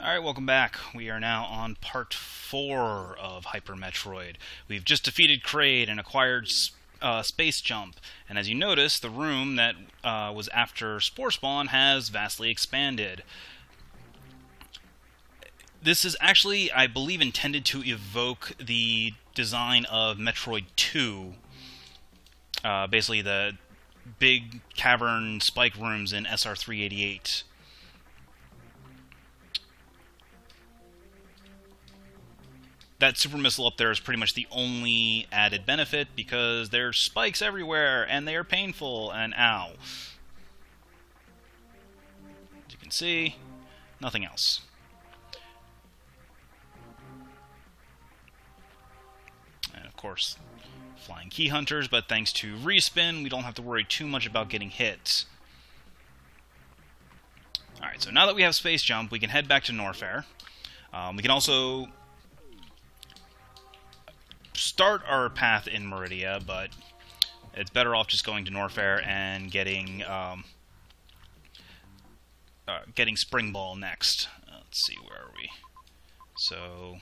Alright, welcome back. We are now on part 4 of Hyper Metroid. We've just defeated Kraid and acquired Space Jump, and as you notice, the room that was after Spore Spawn has vastly expanded. This is actually, I believe, intended to evoke the design of Metroid 2. Basically the big cavern spike rooms in SR388. That super missile up there is pretty much the only added benefit because there's spikes everywhere and they are painful and ow. As you can see, nothing else. And of course, flying key hunters, but thanks to Respin, we don't have to worry too much about getting hit. Alright, so now that we have Space Jump, we can head back to Norfair. We can also start our path in Meridia, but it's better off just going to Norfair and getting Spring Ball next. Let's see, where are we? So,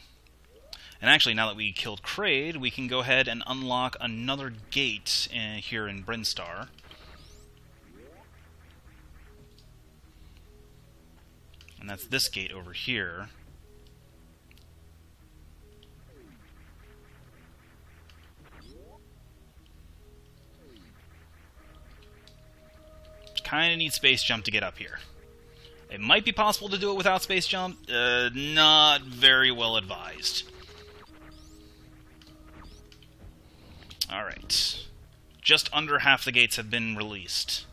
and actually, now that we killed Kraid, we can go ahead and unlock another gate here in Brinstar. And that's this gate over here. Kinda need Space Jump to get up here. It might be possible to do it without Space Jump. Not very well advised. Alright. Just under half the gates have been released.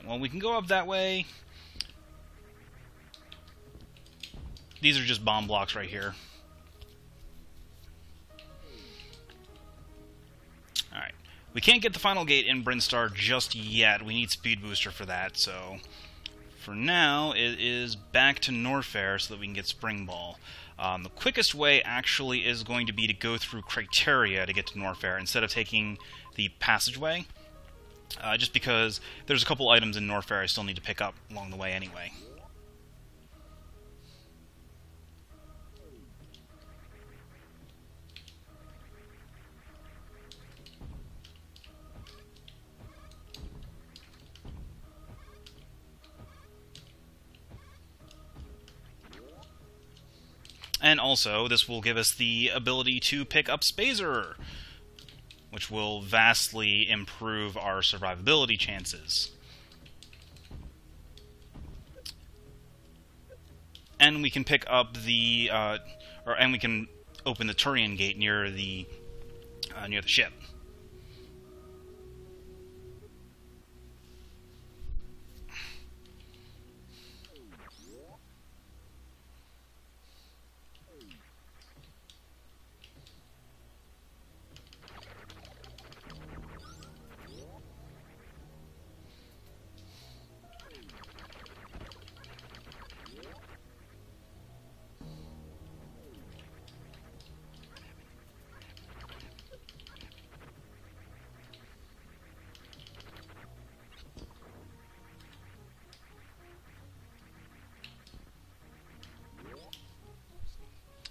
Well, we can go up that way. These are just bomb blocks right here. Alright. We can't get the final gate in Brinstar just yet. We need Speed Booster for that, so for now, it is back to Norfair so that we can get Spring Ball. The quickest way, actually, is going to be to go through Criteria to get to Norfair instead of taking the passageway. Just because there's a couple items in Norfair I still need to pick up along the way anyway. And also, this will give us the ability to pick up Spazer, which will vastly improve our survivability chances. And we can pick up the, and we can open the Turian gate near the ship.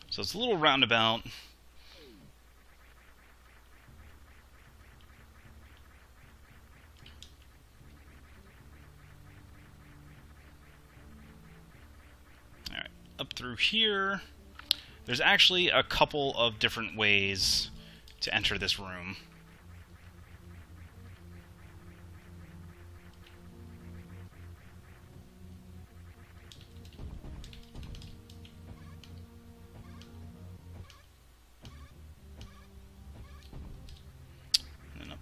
So it's a little roundabout. Alright, up through here. There's actually a couple of different ways to enter this room.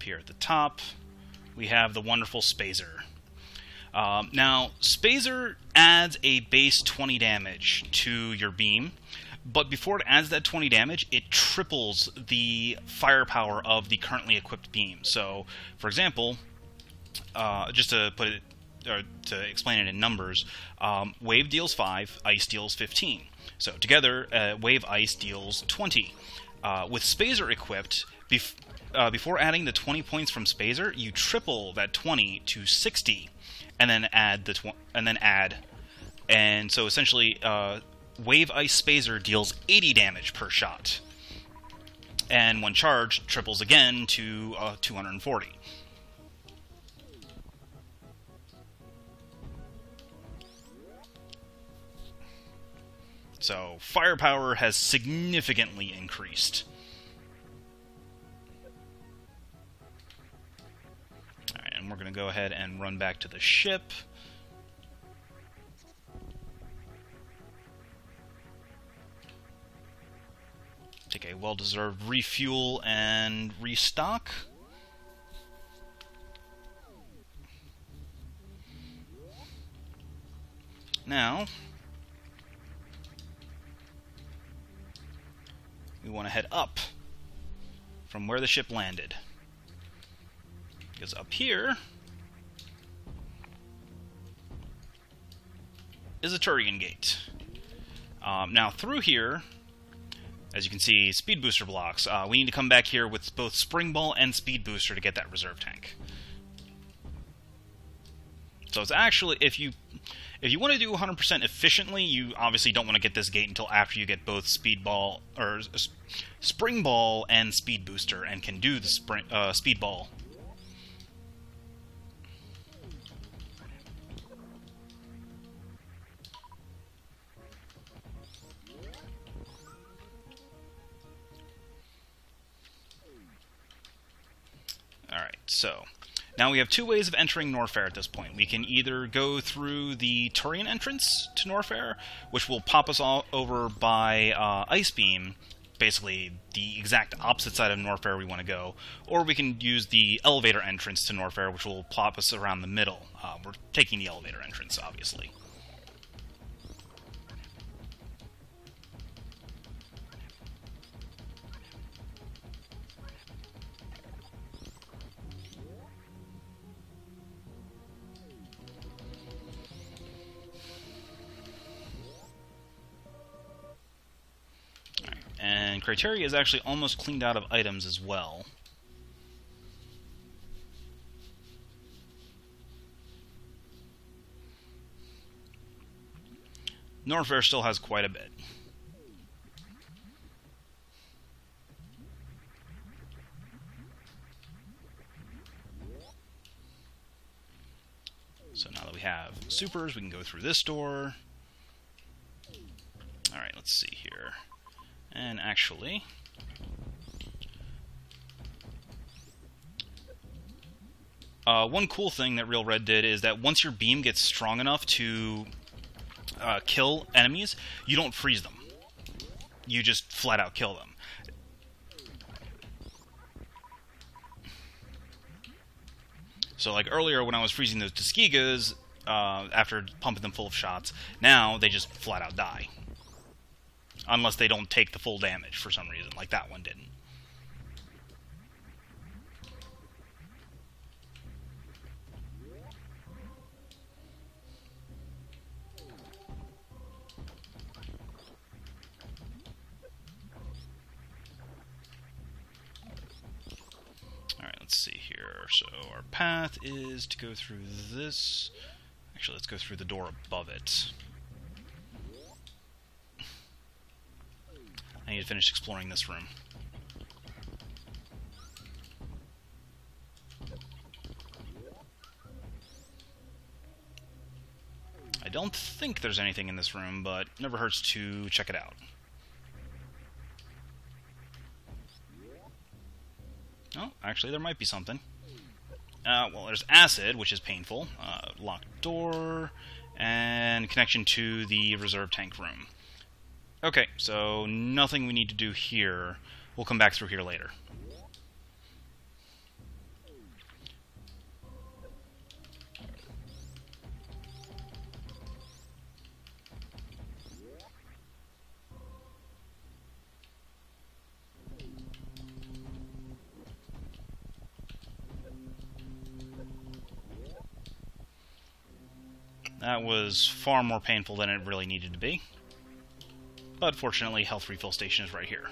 Here at the top, we have the wonderful Spazer. Now, Spazer adds a base 20 damage to your beam, but before it adds that 20 damage, it triples the firepower of the currently equipped beam. So, for example, just to put it, or to explain it in numbers, Wave deals 5, Ice deals 15. So together, Wave Ice deals 20. With Spazer equipped, before adding the 20 points from Spazer, you triple that 20 to 60, and then add and so essentially, Wave Ice Spazer deals 80 damage per shot, and when charged, triples again to 240. So firepower has significantly increased. Alright, and we're going to go ahead and run back to the ship. Take a well-deserved refuel and restock. Now, we want to head up from where the ship landed. Because up here is a Turian gate. Now, through here, as you can see, speed booster blocks. We need to come back here with both Spring Ball and Speed Booster to get that reserve tank. So it's actually, if you want to do 100% efficiently, you obviously don't want to get this gate until after you get both Speed Ball or Spring Ball and Speed Booster, and can do the Speed Ball. Alright, so now we have two ways of entering Norfair at this point. We can either go through the Turian entrance to Norfair, which will pop us all over by Ice Beam, basically the exact opposite side of Norfair we want to go, or we can use the elevator entrance to Norfair, which will plop us around the middle. We're taking the elevator entrance, obviously. And Criteria is actually almost cleaned out of items as well. Norfair still has quite a bit. So now that we have supers, we can go through this door. Alright, let's see here. And actually, one cool thing that Real Red did is that once your beam gets strong enough to kill enemies, you don't freeze them. You just flat out kill them. So like earlier when I was freezing those Tuskegas, after pumping them full of shots, now they just flat out die. Unless they don't take the full damage for some reason, like that one didn't. Alright, let's see here. So our path is to go through this. Actually, let's go through the door above it. I need to finish exploring this room. I don't think there's anything in this room, but it never hurts to check it out. Oh, actually there might be something. Well, there's acid, which is painful. Locked door, and connection to the reserve tank room. Okay, so nothing we need to do here. We'll come back through here later. That was far more painful than it really needed to be. But fortunately, health refill station is right here.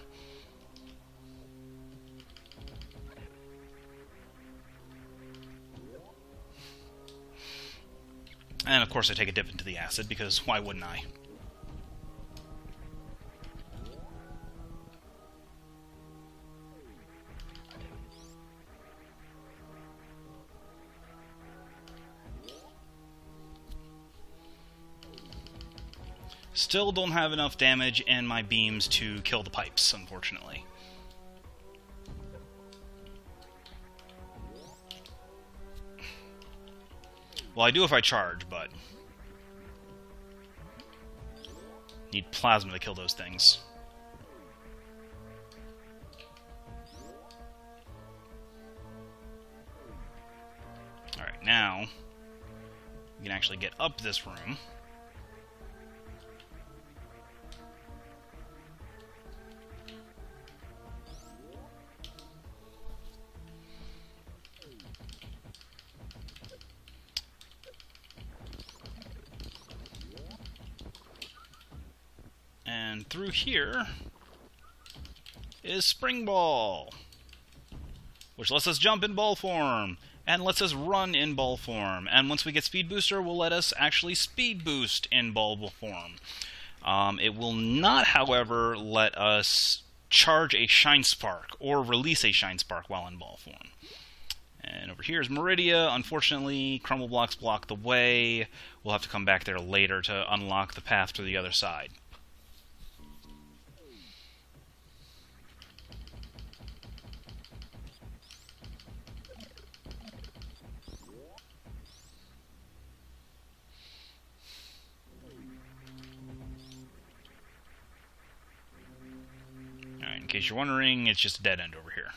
And of course I take a dip into the acid, because why wouldn't I? Still don't have enough damage in my beams to kill the pipes, unfortunately. Well, I do if I charge, but need plasma to kill those things. Alright, now we can actually get up this room. And through here is Spring Ball, which lets us jump in ball form, and lets us run in ball form. And once we get Speed Booster, will let us actually speed boost in ball form. It will not, however, let us charge a Shine Spark or release a Shine Spark while in ball form. And over here is Meridia. Unfortunately, crumble blocks block the way. We'll have to come back there later to unlock the path to the other side. Alright, in case you're wondering, it's just a dead end over here.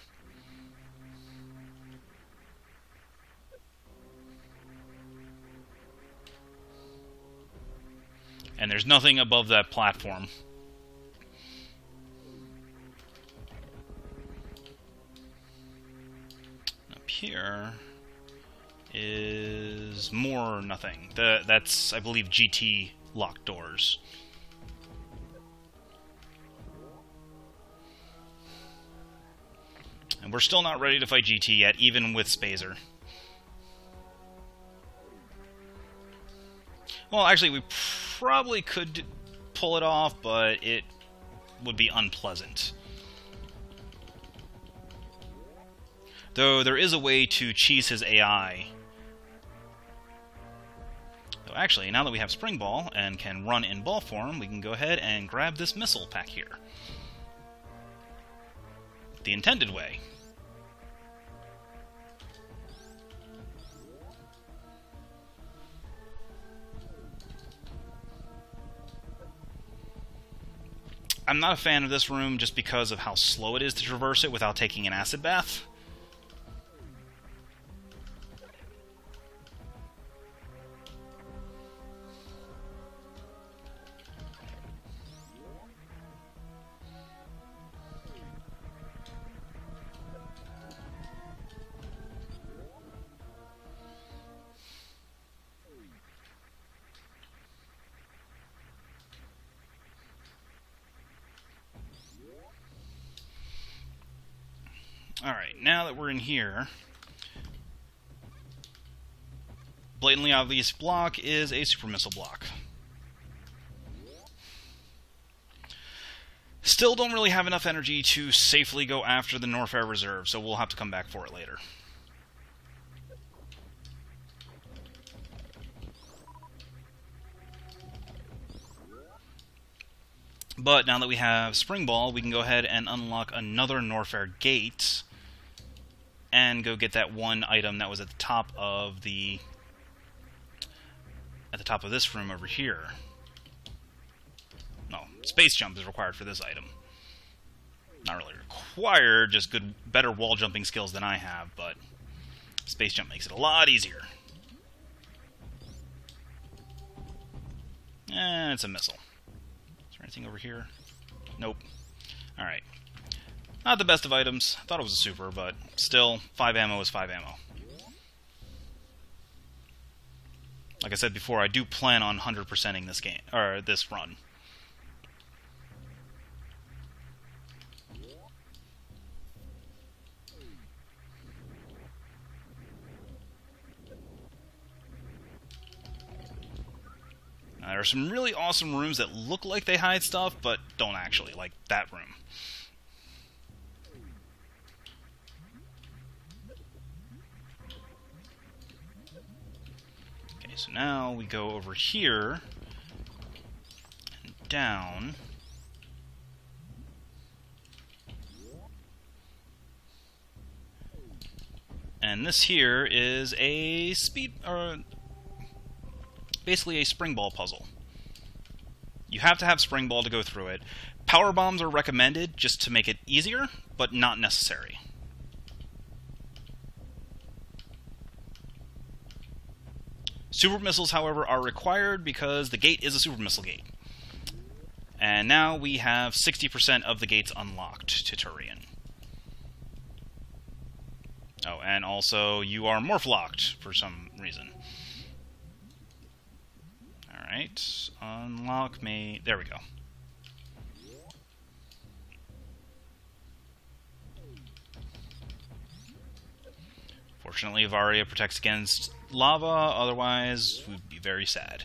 And there's nothing above that platform. Up here is more nothing. That's, I believe, GT locked doors. And we're still not ready to fight GT yet, even with Spazer. Well, actually, we probably could pull it off, but it would be unpleasant. Though there is a way to cheese his AI. Though actually, now that we have Spring Ball and can run in ball form, we can go ahead and grab this missile pack here. The intended way. I'm not a fan of this room just because of how slow it is to traverse it without taking an acid bath. Alright, now that we're in here, blatantly obvious block is a super missile block. Still don't really have enough energy to safely go after the Norfair Reserve, so we'll have to come back for it later. But now that we have Spring Ball, we can go ahead and unlock another Norfair gate and go get that one item that was at the top of this room over here. No, space jump is required for this item. Not really required, just better wall jumping skills than I have, but space jump makes it a lot easier. And it's a missile. Is there anything over here? Nope. Alright. Not the best of items. I thought it was a super, but still, 5 ammo is 5 ammo. Like I said before, I do plan on 100%ing this game, or this run. Now, there are some really awesome rooms that look like they hide stuff, but don't actually, like that room. Okay, so now we go over here and down. And this here is a basically a spring ball puzzle. You have to have spring ball to go through it. Power bombs are recommended just to make it easier, but not necessary. Super missiles, however, are required because the gate is a super missile gate. And now we have 60% of the gates unlocked to Turian. Oh, and also you are morph locked for some reason. Alright, unlock me. There we go. Fortunately, Varia protects against lava, otherwise we'd be very sad.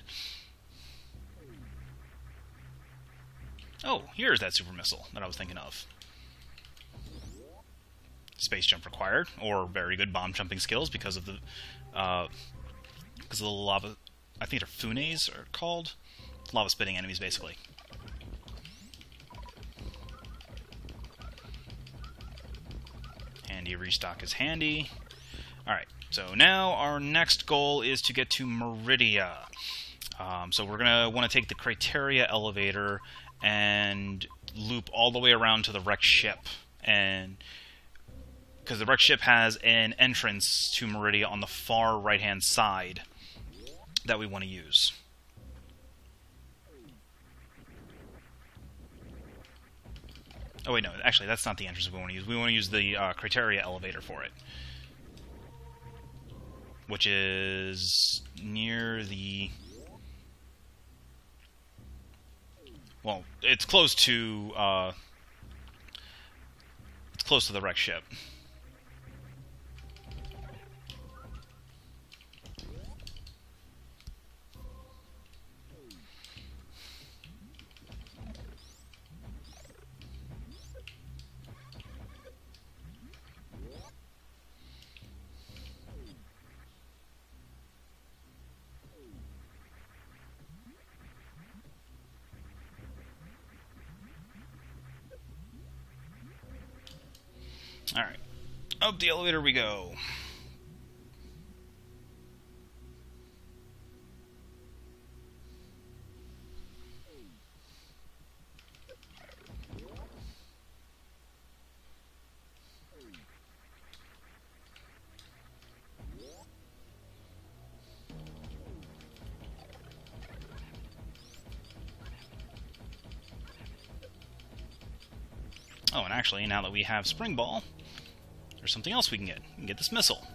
Oh, here's that super missile that I was thinking of. Space jump required, or very good bomb jumping skills because of the lava. I think they're funes are called lava spitting enemies, basically. Handy restock is handy. All right, so now our next goal is to get to Meridia. So we're gonna want to take the Criteria elevator and loop all the way around to the wrecked ship, and because the wrecked ship has an entrance to Meridia on the far right-hand side that we want to use. Oh wait, no, actually that's not the entrance we want to use. We want to use the Criteria elevator for it, which is near the... Well, it's close to the wrecked ship. Alright, up the elevator we go. Oh, and actually, now that we have Spring Ball, there's something else we can get. We can get this missile.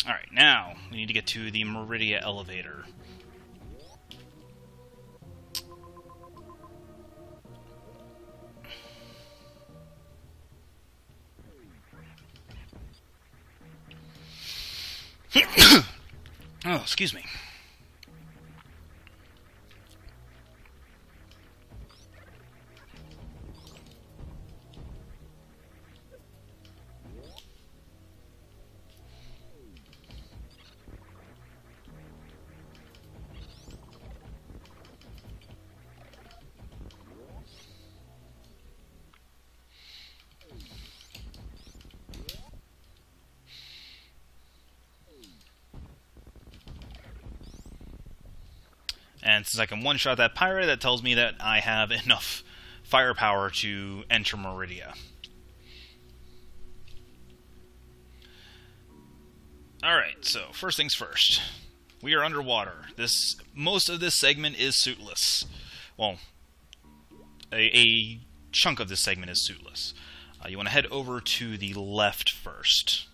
Alright, now we need to get to the Meridia elevator. Oh, excuse me. And since I can one-shot that pirate, that tells me that I have enough firepower to enter Meridia. Alright, so first things first. We are underwater. Most of this segment is suitless. Well, a chunk of this segment is suitless. You want to head over to the left first.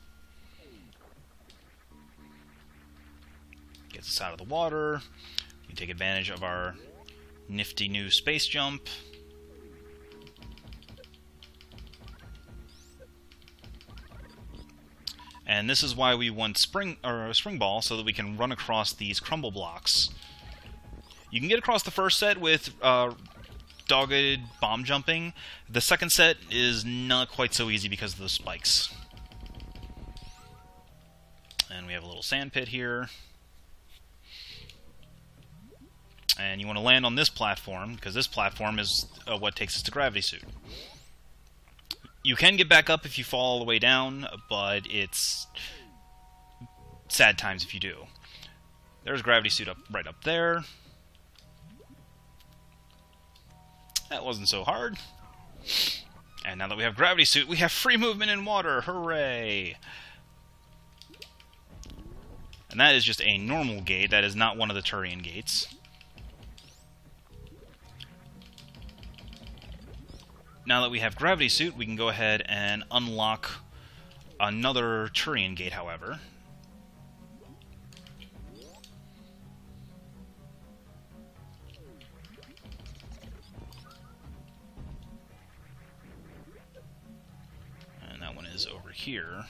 Gets us out of the water. You take advantage of our nifty new space jump. And this is why we want spring ball, so that we can run across these crumble blocks. You can get across the first set with dogged bomb jumping. The second set is not quite so easy because of the spikes. And we have a little sand pit here. And you want to land on this platform, because this platform is what takes us to Gravity Suit. You can get back up if you fall all the way down, but it's sad times if you do. There's Gravity Suit right up there. That wasn't so hard. And now that we have Gravity Suit, we have free movement in water! Hooray! And that is just a normal gate. That is not one of the Turian gates. Now that we have Gravity Suit, we can go ahead and unlock another Turian gate, however. And that one is over here.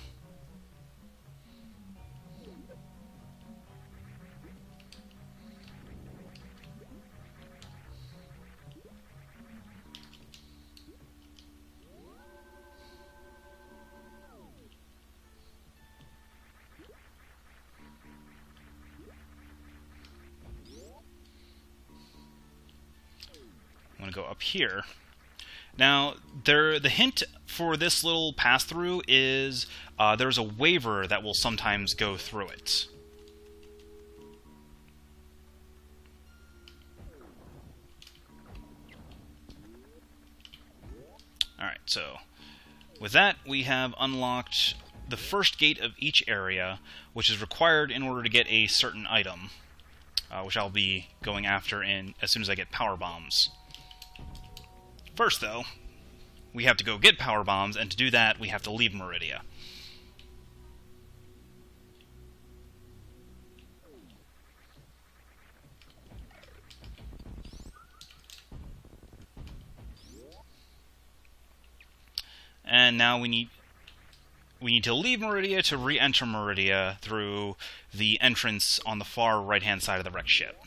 I'm going to go up here. Now, the hint for this little pass-through is there's a waver that will sometimes go through it. Alright, so with that, we have unlocked the first gate of each area, which is required in order to get a certain item, which I'll be going after as soon as I get power bombs. First, though, we have to go get power bombs, and to do that, we have to leave Meridia. And now we need to leave Meridia to re-enter Meridia through the entrance on the far right-hand side of the wrecked ship.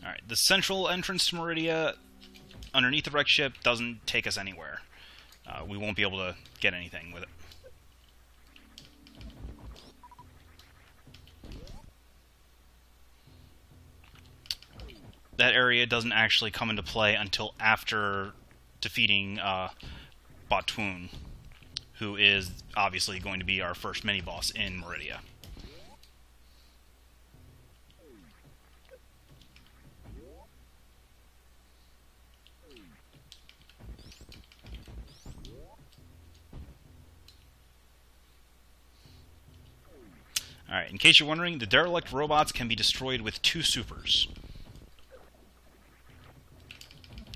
Alright, the central entrance to Meridia, underneath the wrecked ship, doesn't take us anywhere. We won't be able to get anything with it. That area doesn't actually come into play until after defeating Botwoon, who is obviously going to be our first mini-boss in Meridia. Alright, in case you're wondering, the derelict robots can be destroyed with 2 supers.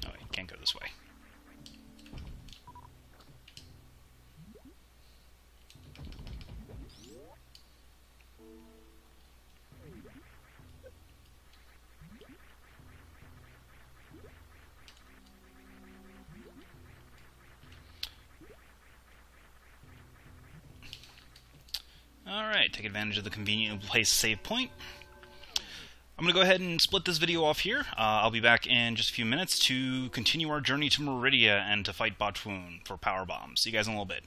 Oh, you can't go this way. Alright, take advantage of the conveniently placed save point. I'm going to go ahead and split this video off here. I'll be back in just a few minutes to continue our journey to Meridia and to fight Botwoon for power bombs. See you guys in a little bit.